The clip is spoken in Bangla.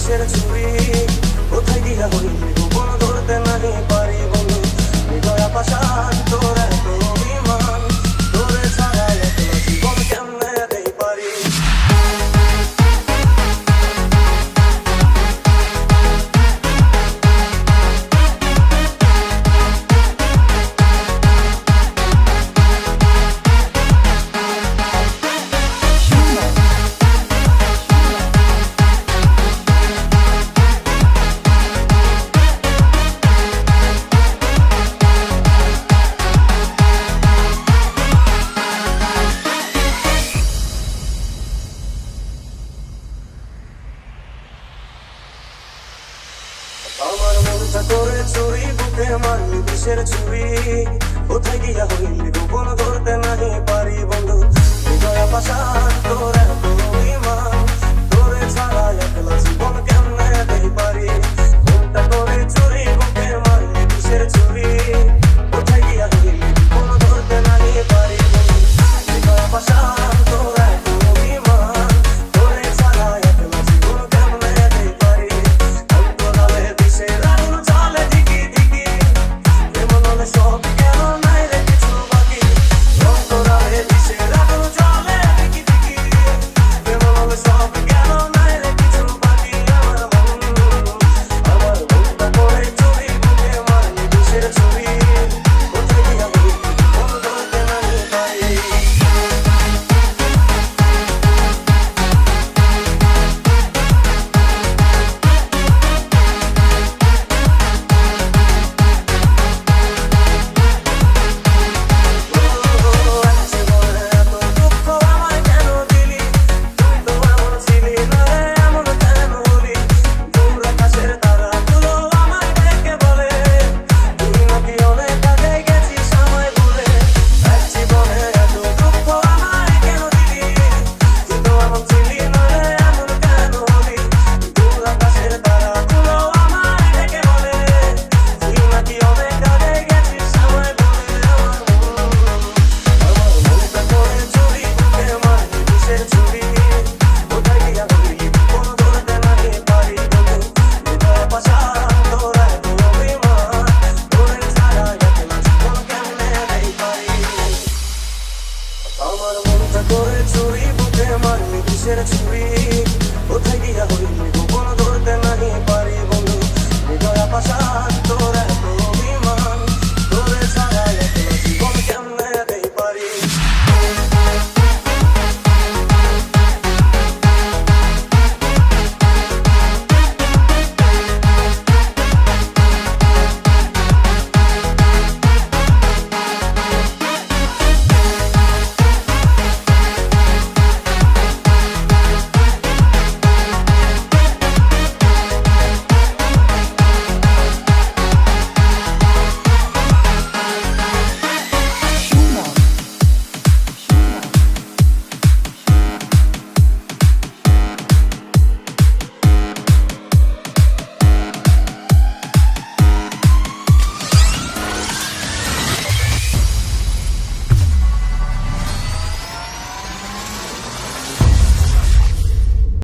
কিসের চুরি কোথায় গিয়া হইলি গোপন ধরতে নাহি পারি বন্ধু হৃদয় পাশান তোর এত অভিমান তোরে ছাড়া একলা জীবন কেমনে দেই পারি আমার মনটা করে চুরি বুকে মারলি কিসের চুরি কোথায় গিয়া হইলি গোপন ধরতে নাহি পারি বন্ধু হৃদয় পাশান তোর এত